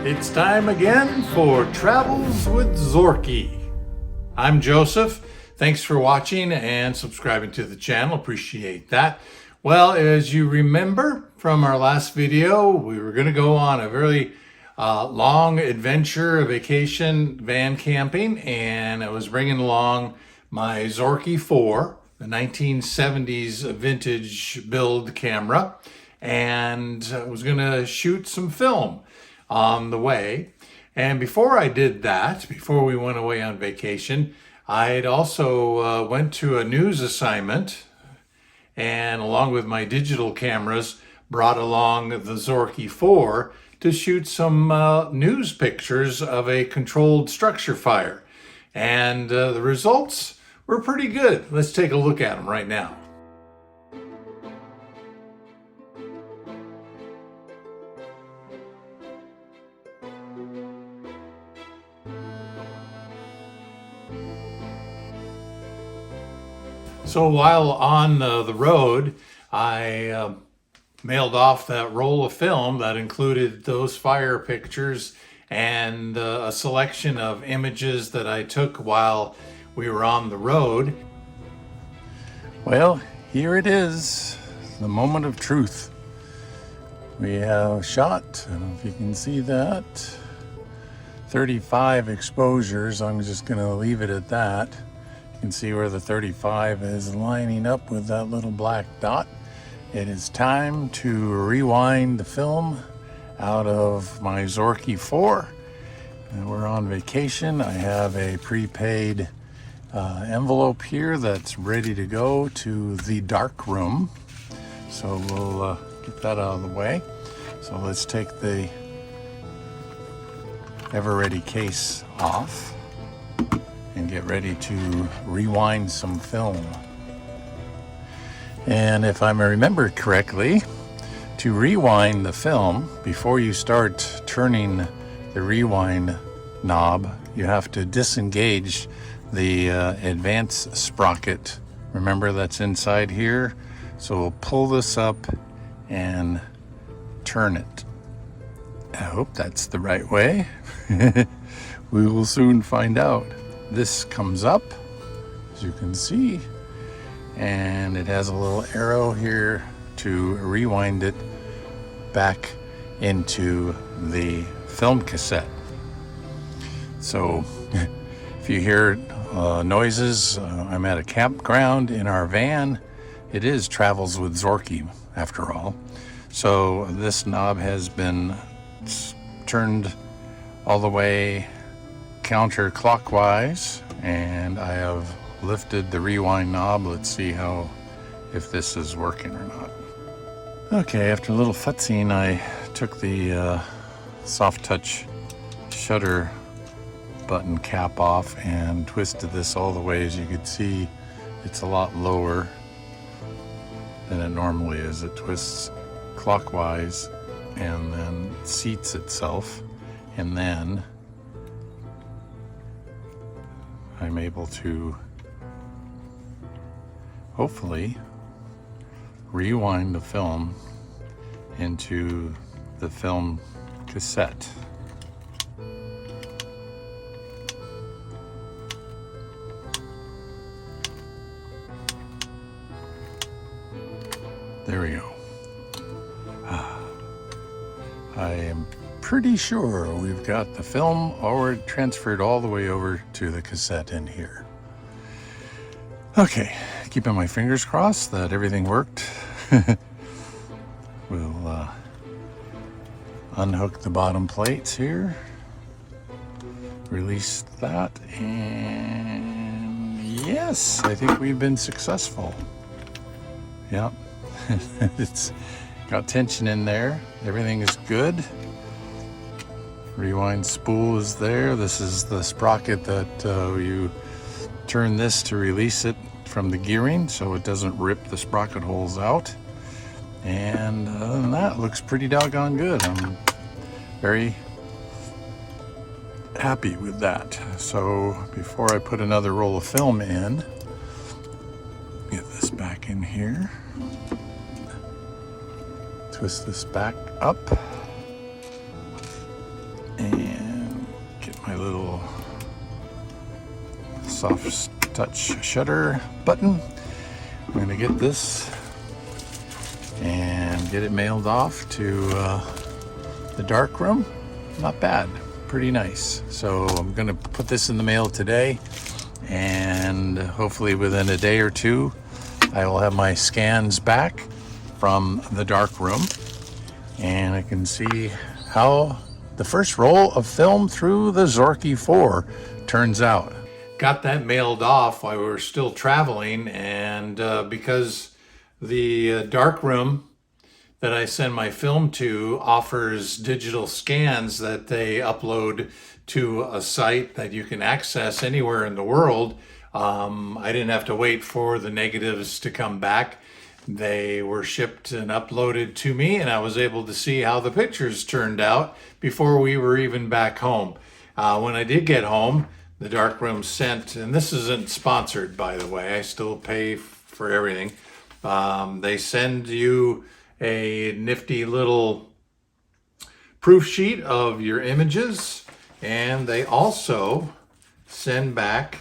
It's time again for Travels with Zorki. I'm Joseph. Thanks for watching and subscribing to the channel. Appreciate that. Well, as you remember from our last video, we were going to go on a very long adventure, vacation, van camping, and I was bringing along my Zorki 4, the 1970s vintage build camera, and I was going to shoot some film on the way. And before I did that, before we went away on vacation, I'd also went to a news assignment, and along with my digital cameras, brought along the Zorki 4 to shoot some news pictures of a controlled structure fire. And the results were pretty good. Let's take a look at them right now. So while on the road, I mailed off that roll of film that included those fire pictures and a selection of images that I took while we were on the road. Well, here it is, the moment of truth. We have shot, I don't know if you can see that, 35 exposures. I'm just going to leave it at that. You can see where the 35 is lining up with that little black dot. It is time to rewind the film out of my Zorki 4. And we're on vacation. I have a prepaid envelope here that's ready to go to the dark room. So we'll get that out of the way. So let's take the ever-ready case off and get ready to rewind some film. And if I remember correctly, to rewind the film, before you start turning the rewind knob, you have to disengage the advance sprocket. Remember, that's inside here. So we'll pull this up and turn it. I hope that's the right way. We will soon find out. This comes up, as you can see, and it has a little arrow here to rewind it back into the film cassette. So if you hear noises, I'm at a campground in our van. It is Travels with Zorki, after all. So this knob has been turned all the way counterclockwise, and I have lifted the rewind knob. Let's see if this is working or not. Okay, after a little futzing, I took the soft touch shutter button cap off and twisted this all the way. As you can see, it's a lot lower than it normally is. It twists clockwise and then seats itself, and then I'm able to hopefully rewind the film into the film cassette. There we go. I am pretty sure we've got the film already transferred all the way over to the cassette in here. Okay, keeping my fingers crossed that everything worked. We'll unhook the bottom plates here, release that, and yes, I think we've been successful. Yep, it's got tension in there. Everything is good. Rewind spool is there. This is the sprocket that you turn this to release it from the gearing so it doesn't rip the sprocket holes out. And other than that, looks pretty doggone good. I'm very happy with that. So before I put another roll of film in, get this back in here, twist this back up, soft touch shutter button. I'm going to get this and get it mailed off to the darkroom. Not bad, pretty nice. So I'm going to put this in the mail today, and hopefully within a day or two I will have my scans back from the darkroom, and I can see how the first roll of film through the Zorki 4 turns out. Got that mailed off while we were still traveling, and because the darkroom that I send my film to offers digital scans that they upload to a site that you can access anywhere in the world, I didn't have to wait for the negatives to come back. They were shipped and uploaded to me, and I was able to see how the pictures turned out before we were even back home. When I did get home, the darkroom sent, and this isn't sponsored, by the way, I still pay for everything. They send you a nifty little proof sheet of your images, and they also send back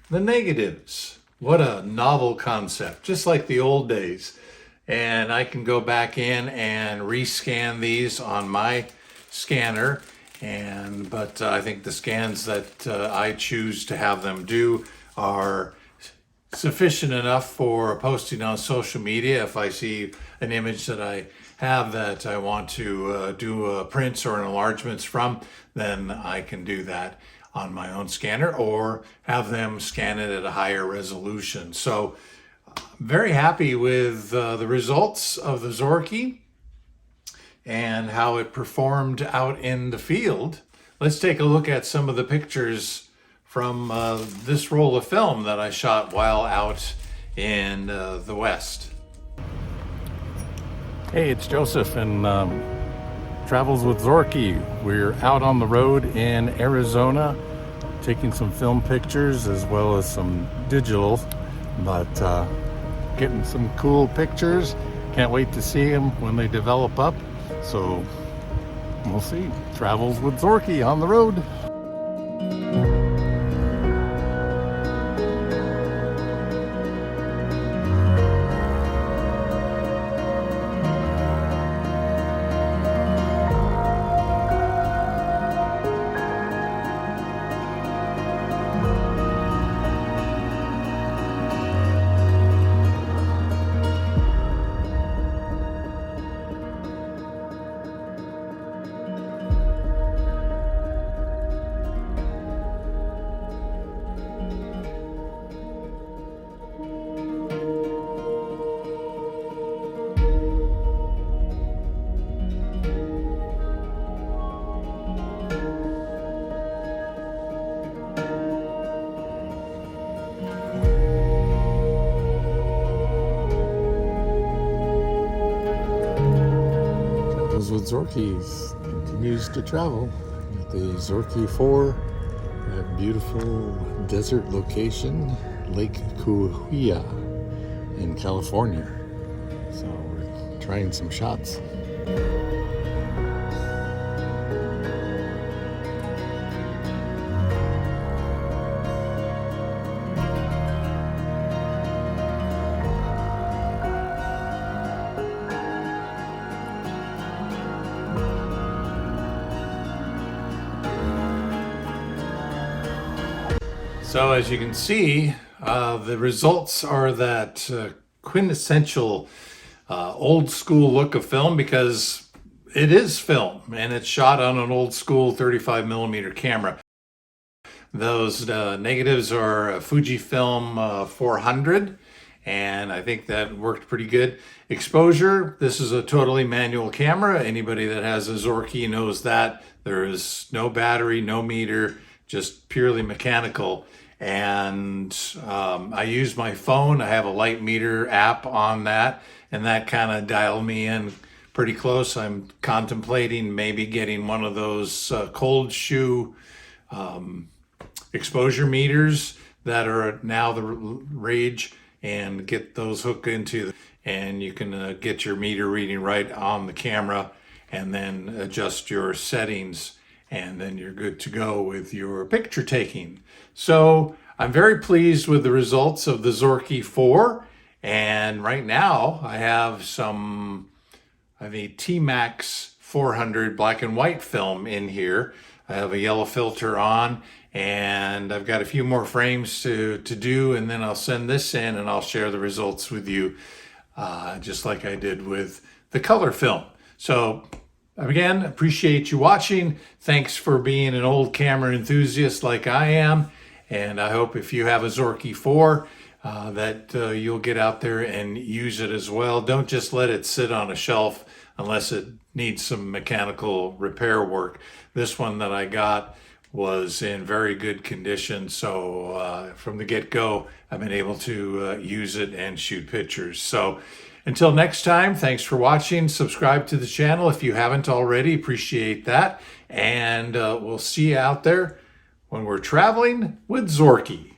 the negatives. What a novel concept, just like the old days. And I can go back in and rescan these on my scanner, but I think the scans that I choose to have them do are sufficient enough for posting on social media. If I see an image that I have that I want to do prints or enlargements from, then I can do that on my own scanner or have them scan it at a higher resolution. So very happy with the results of the Zorki and how it performed out in the field. Let's take a look at some of the pictures from this roll of film that I shot while out in the West. Hey, it's Joseph and Travels with Zorki. We're out on the road in Arizona taking some film pictures as well as some digital, but getting some cool pictures. Can't wait to see them when they develop up. So we'll see. Travels with Zorki on the road. With Zorki continues to travel with the Zorki 4 at beautiful desert location, Lake Cahuilla in California. So we're trying some shots. So as you can see, the results are that quintessential old school look of film, because it is film and it's shot on an old school 35mm camera. Those negatives are a Fujifilm 400, and I think that worked pretty good. Exposure, this is a totally manual camera. Anybody that has a Zorki knows that. There is no battery, no meter, just purely mechanical. And I use my phone. I have a light meter app on that, and that kind of dialed me in pretty close. I'm contemplating maybe getting one of those cold shoe exposure meters that are now the rage, and get those hooked into, and you can get your meter reading right on the camera and then adjust your settings and then you're good to go with your picture taking. So I'm very pleased with the results of the Zorki 4, and right now I have a T-Max 400 black and white film in here. I have a yellow filter on, and I've got a few more frames to do, and then I'll send this in and I'll share the results with you, just like I did with the color film. So again, appreciate you watching. Thanks for being an old camera enthusiast like I am. And I hope if you have a Zorki 4 that you'll get out there and use it as well. Don't just let it sit on a shelf unless it needs some mechanical repair work. This one that I got was in very good condition. So from the get-go, I've been able to use it and shoot pictures. So until next time, thanks for watching. Subscribe to the channel if you haven't already. Appreciate that. And we'll see you out there when we're traveling with Zorki.